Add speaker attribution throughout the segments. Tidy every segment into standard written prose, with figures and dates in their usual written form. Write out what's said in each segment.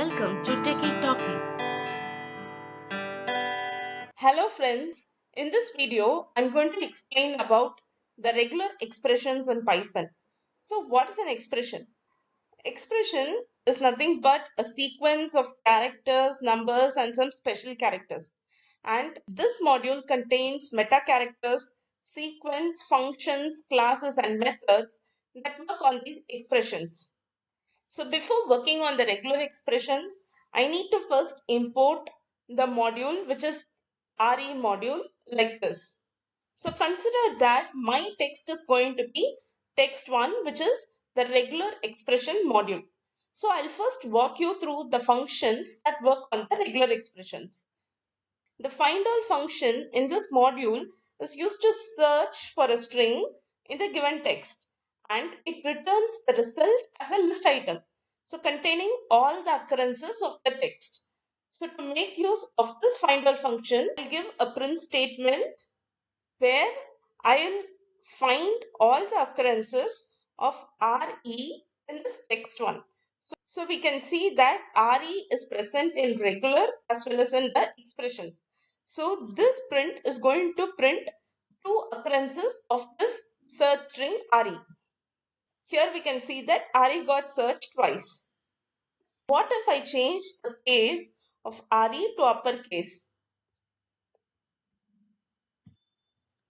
Speaker 1: welcome to TechieTalkee.
Speaker 2: Hello friends, in this video I'm going to explain about the regular expressions in Python. So what is an expression? Expression is nothing but a sequence of characters, numbers and some special characters. And this module contains meta characters, sequence, functions, classes and methods that work on these expressions. So before working on the regular expressions, I need to first import the module which is RE module like this. So consider that my text is going to be text 1 which is the regular expression module. So I'll first walk you through the functions that work on the regular expressions. The find all function in this module is used to search for a string in the given text and it returns the result as a list item. So containing all the occurrences of the text. So to make use of this find all function, I'll give a print statement where I'll find all the occurrences of RE in this text one. So we can see that RE is present in regular as well as in the expressions. So this print is going to print two occurrences of this search string RE. Here we can see that RE got searched twice. What if I change the case of RE to uppercase?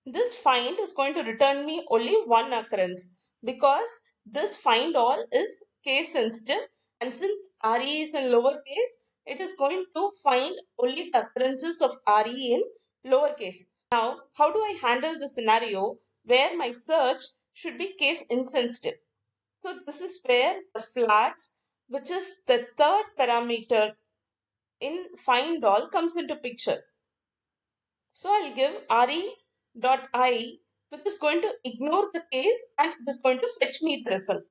Speaker 2: This find is going to return me only one occurrence because this find all is case sensitive, and since RE is in lowercase, it is going to find only the occurrences of RE in lowercase. Now, how do I handle the scenario where my search should be case insensitive? So this is where the flags, which is the third parameter in find all, comes into picture. So I'll give re.I, which is going to ignore the case and it is going to fetch me the result.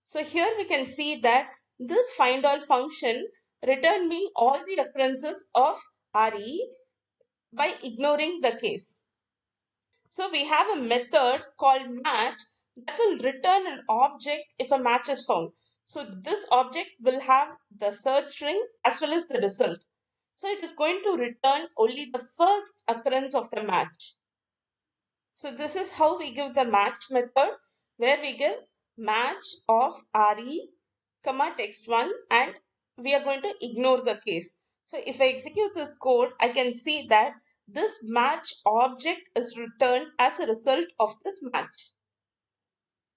Speaker 2: So here we can see that this find all function return me all the occurrences of re by ignoring the case. So we have a method called match that will return an object if a match is found. So this object will have the search string as well as the result. So it is going to return only the first occurrence of the match. So this is how we give the match method, where we give match of re, comma text1, and we are going to ignore the case. So if I execute this code, I can see that this match object is returned as a result of this match.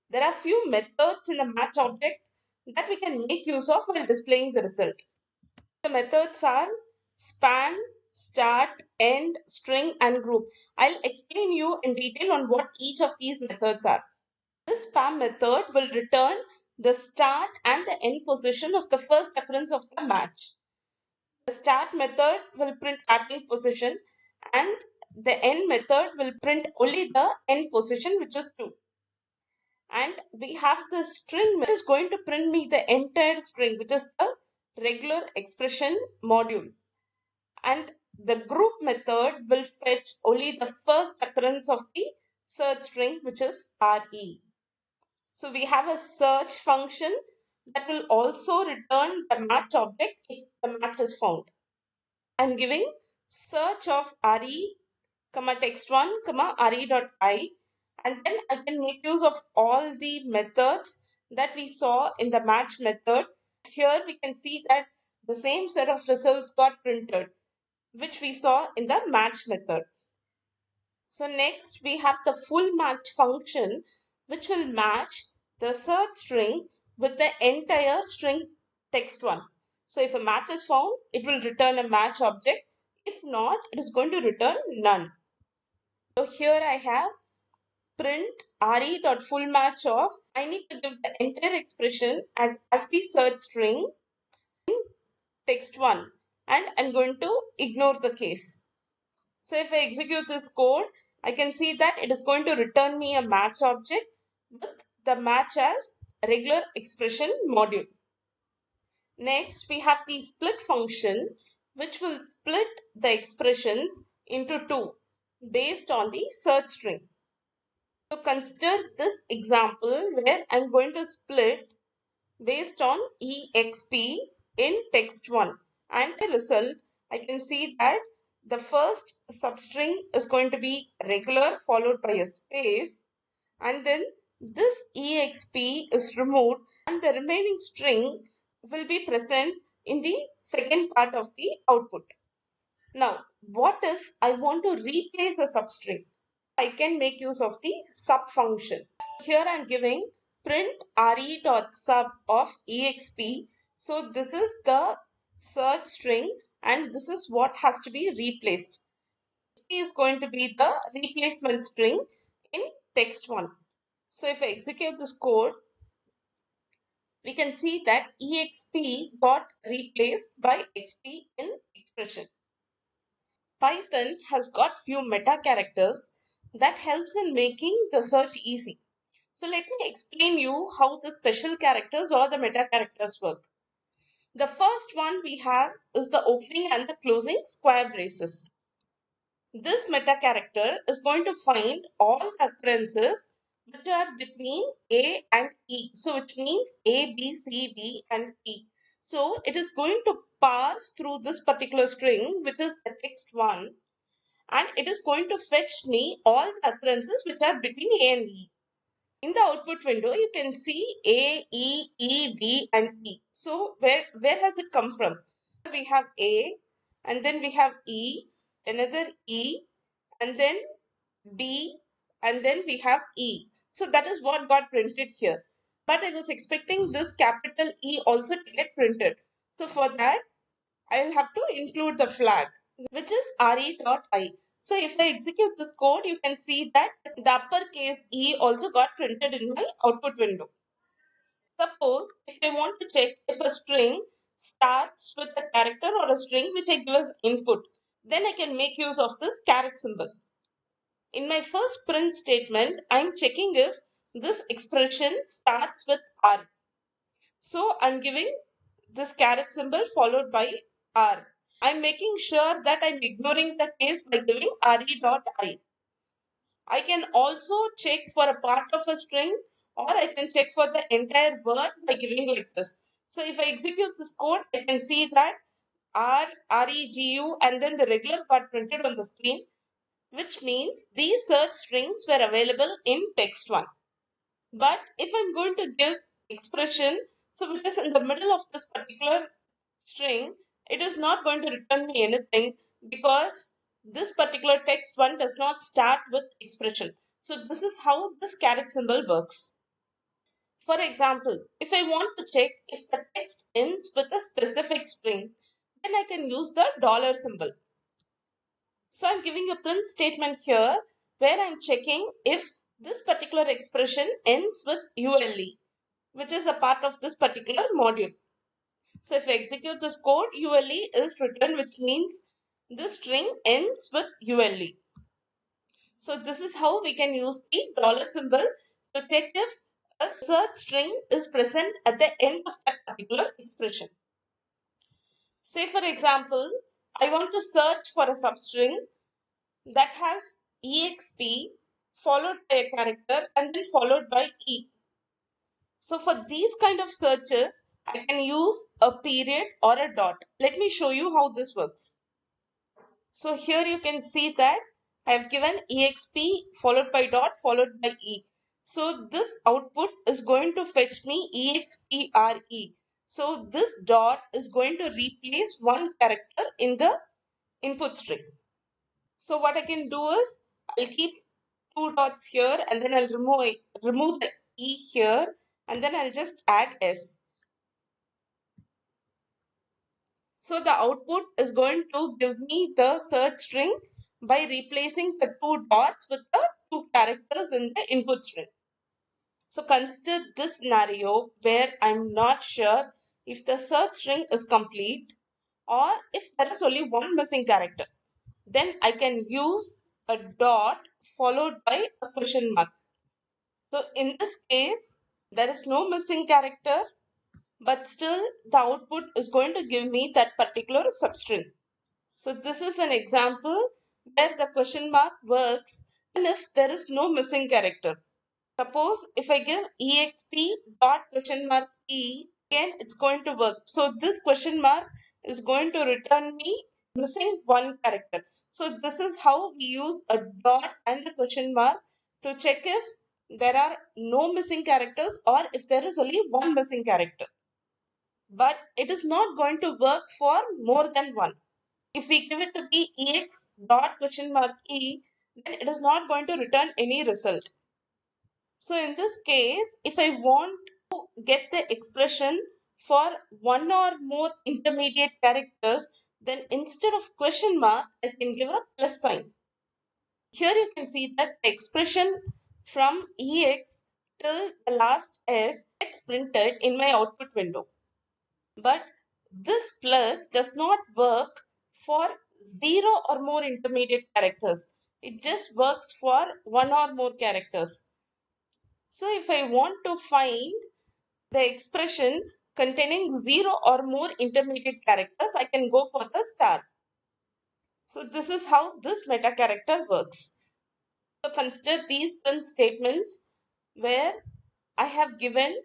Speaker 2: There are few methods in the match object that we can make use of while displaying the result. The methods are span, start, end, string, and group. I'll explain you in detail on what each of these methods are. This span method will return the start and the end position of the first occurrence of the match. The start method will print starting position and the end method will print only the end position, which is 2. And we have the string that is going to print me the entire string, which is the regular expression module. And the group method will fetch only the first occurrence of the search string, which is re. So we have a search function that will also return the match object if the match is found. I'm giving search of re, comma text1, comma re.I, and then I can make use of all the methods that we saw in the match method. Here we can see that the same set of results got printed, which we saw in the match method. So next we have the full match function, which will match the search string with the entire string text1. So if a match is found, it will return a match object. If not, it is going to return none. So here I have print re.fullmatch of, I need to give the entire expression as the search string text1 and I'm going to ignore the case. So if I execute this code, I can see that it is going to return me a match object with the match as regular expression module. Next, we have the split function, which will split the expressions into two based on the search string. So consider this example where I'm going to split based on exp in text1, and the result I can see that the first substring is going to be regular followed by a space, and then this exp is removed and the remaining string will be present in the second part of the output. Now, what if I want to replace a substring? I can make use of the sub function. Here I am giving print re.sub of exp. So this is the search string and this is what has to be replaced. Exp is going to be the replacement string in text1. So if I execute this code, we can see that exp got replaced by xp in expression. Python has got few meta characters that helps in making the search easy. So let me explain you how the special characters or the meta characters work. The first one we have is the opening and the closing square braces. This meta character is going to find all the occurrences which are between A and E. So which means A, B, C, D and E. So it is going to parse through this particular string which is the text one, and it is going to fetch me all the occurrences which are between A and E. In the output window, you can see A, E, E, D and E. So where has it come from? We have A and then we have E, another E and then D and then we have E. So that is what got printed here. But I was expecting this capital E also to get printed. So for that, I'll have to include the flag, which is re.I. So if I execute this code, you can see that the uppercase E also got printed in my output window. Suppose if I want to check if a string starts with a character or a string which I give as input, then I can make use of this caret symbol. In my first print statement, I'm checking if this expression starts with R. So I'm giving this caret symbol followed by R. I'm making sure that I'm ignoring the case by giving re.I. I can also check for a part of a string or I can check for the entire word by giving like this. So if I execute this code, I can see that regu and then the regular got printed on the screen, which means these search strings were available in text1. But if I'm going to give expression, so which is in the middle of this particular string, it is not going to return me anything because this particular text one does not start with expression. So this is how this caret symbol works. For example, if I want to check if the text ends with a specific string, then I can use the dollar symbol. So I'm giving a print statement here where I'm checking if this particular expression ends with ULE, which is a part of this particular module. So if I execute this code, ULE is returned, which means this string ends with ULE. So this is how we can use the dollar symbol to check if a search string is present at the end of that particular expression. Say for example, I want to search for a substring that has exp followed by a character and then followed by E. So for these kind of searches, I can use a period or a dot. Let me show you how this works. So here you can see that I have given exp followed by dot followed by E. So this output is going to fetch me expre. So this dot is going to replace one character in the input string. So what I can do is I'll keep two dots here and then I'll remove the E here and then I'll just add S. So the output is going to give me the search string by replacing the two dots with the two characters in the input string. So consider this scenario where I'm not sure if the search string is complete or if there is only one missing character. Then I can use a dot followed by a question mark. So in this case, there is no missing character, but still the output is going to give me that particular substring. So this is an example where the question mark works even if there is no missing character. Suppose if I give exp dot question mark E again it's going to work. So this question mark is going to return me missing one character. So this is how we use a dot and a question mark to check if there are no missing characters or if there is only one missing character. But it is not going to work for more than one. If we give it to be ex dot question mark e, then it is not going to return any result. So in this case, if I want to get the expression for one or more intermediate characters, then instead of question mark, I can give a plus sign. Here you can see that the expression from ex till the last s gets printed in my output window. But this plus does not work for zero or more intermediate characters. It just works for one or more characters. So if I want to find the expression containing zero or more intermediate characters, I can go for the star. So this is how this meta character works. So consider these print statements where I have given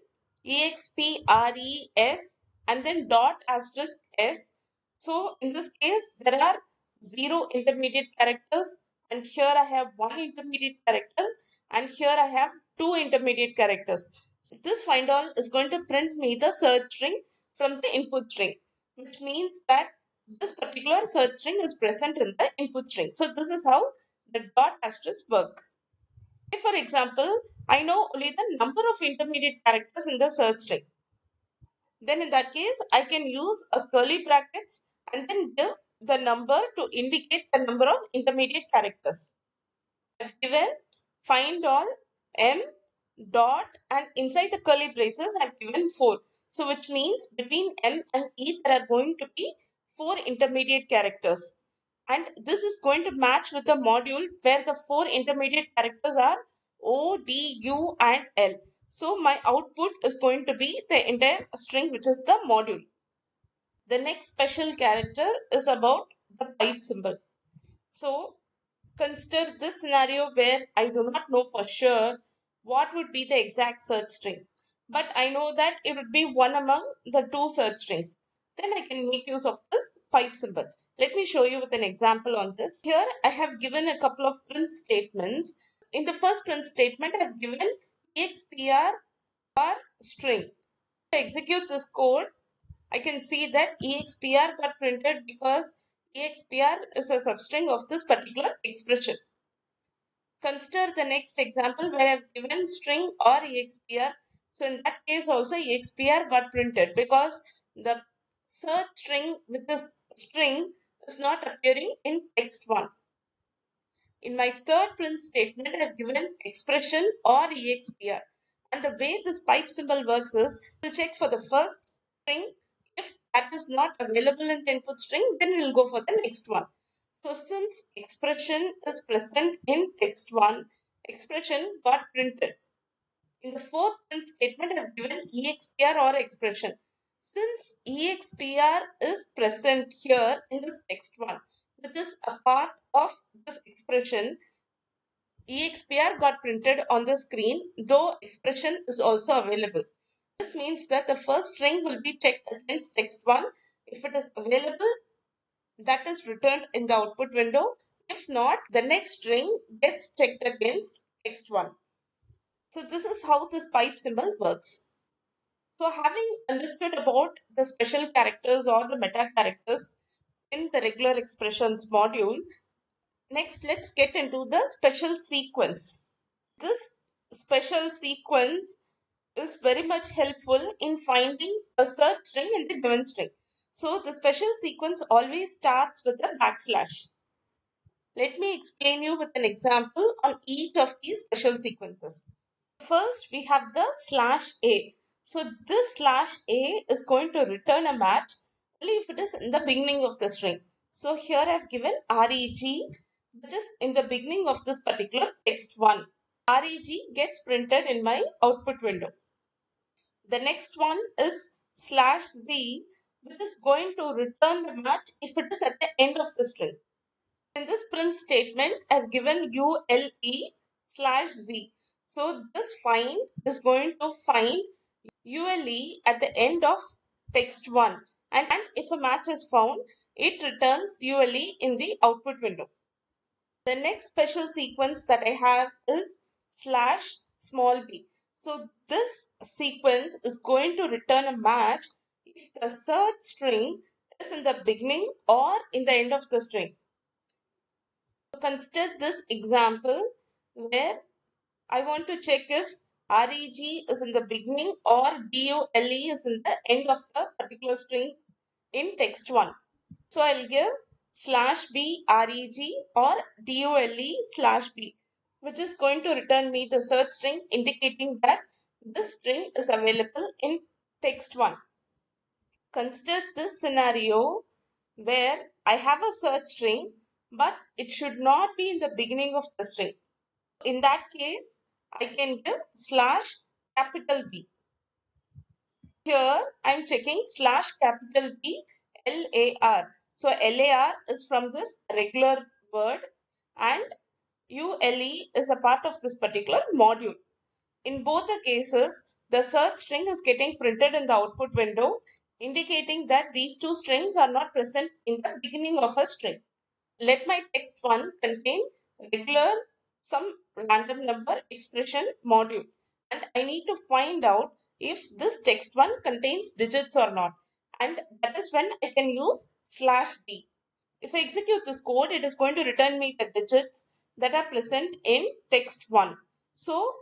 Speaker 2: expres and then dot asterisk s. So in this case, there are zero intermediate characters, and here I have one intermediate character, and here I have two intermediate characters. This find all is going to print me the search string from the input string, which means that this particular search string is present in the input string. So this is how the dot asterisk work. If, for example, I know only the number of intermediate characters in the search string, then in that case, I can use a curly brackets and then give the number to indicate the number of intermediate characters. I've given find all m dot and inside the curly braces I've given 4. So which means between m and e there are going to be 4 intermediate characters. And this is going to match with the module where the 4 intermediate characters are O, D, U and L. So my output is going to be the entire string which is the module. The next special character is about the pipe symbol. So consider this scenario where I do not know for sure what would be the exact search string, but I know that it would be one among the two search strings. Then I can make use of this pipe symbol. Let me show you with an example on this. Here I have given a couple of print statements. In the first print statement, I have given expr or string. To execute this code, I can see that expr got printed because expr is a substring of this particular expression. Consider the next example where I've given string or expr. So in that case also expr got printed because the search string which is string is not appearing in text 1. In my third print statement, I have given expression or expr. And the way this pipe symbol works is we'll check for the first string. If that is not available in the input string, then we'll go for the next one. So since expression is present in text 1, expression got printed. In the fourth print statement, I have given expr or expression. Since expr is present here in this text 1, which is a part of this expression, expr got printed on the screen, though expression is also available. This means that the first string will be checked against text 1. If it is available, that is returned in the output window. If not, the next string gets checked against text 1. So this is how this pipe symbol works. So having understood about the special characters or the meta characters in the regular expressions module, next let's get into the special sequence. This special sequence is very much helpful in finding a search string in the given string. So the special sequence always starts with a backslash. Let me explain you with an example on each of these special sequences. First, we have the slash A. So this slash A is going to return a match only if it is in the beginning of the string. So here I have given reg, which is in the beginning of this particular text 1. Reg gets printed in my output window. The next one is slash z, which is going to return the match if it is at the end of the string. In this print statement, I've given ule slash z. So this find is going to find ULE at the end of text 1, and if a match is found, it returns ULE in the output window. The next special sequence that I have is slash small b. So this sequence is going to return a match if the search string is in the beginning or in the end of the string. So consider this example where I want to check if reg is in the beginning or dule is in the end of the particular string in text 1. So I'll give slash b reg or dule slash b, which is going to return me the search string indicating that this string is available in text 1. Consider this scenario where I have a search string, but it should not be in the beginning of the string. In that case, I can give slash capital B. Here I'm checking slash capital B LAR. So LAR is from this regular word and ULE is a part of this particular module. In both the cases, the search string is getting printed in the output window, indicating that these two strings are not present in the beginning of a string. Let my text 1 contain regular some random number expression module, and I need to find out if this text 1 contains digits or not, and that is when I can use slash d. If I execute this code, it is going to return me the digits that are present in text 1. So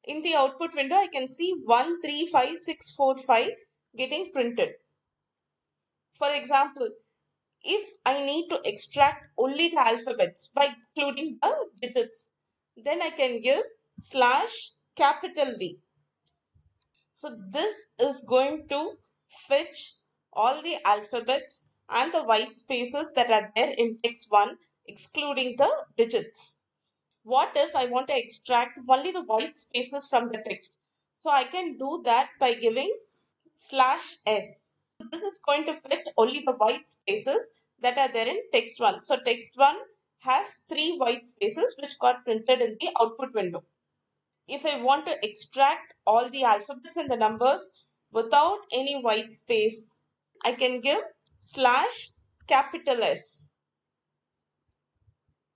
Speaker 2: in the output window I can see 135645 getting printed. For example, if I need to extract only the alphabets by excluding the digits, then I can give slash capital D. So this is going to fetch all the alphabets and the white spaces that are there in text 1, excluding the digits. What if I want to extract only the white spaces from the text? So I can do that by giving slash s. This is going to fetch only the white spaces that are there in text 1. So text 1 has 3 white spaces which got printed in the output window. If I want to extract all the alphabets and the numbers without any white space, I can give slash capital S.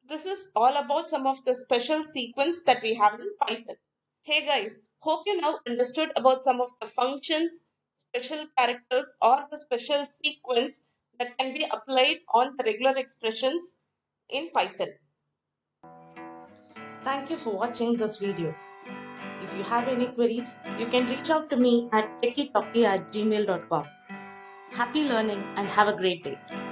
Speaker 2: This is all about some of the special sequence that we have in Python. Hey guys, hope you now understood about some of the functions, special characters or the special sequence that can be applied on the regular expressions in Python.
Speaker 1: Thank you for watching this video. If you have any queries, you can reach out to me at techietalkie@gmail.com. Happy learning and have a great day.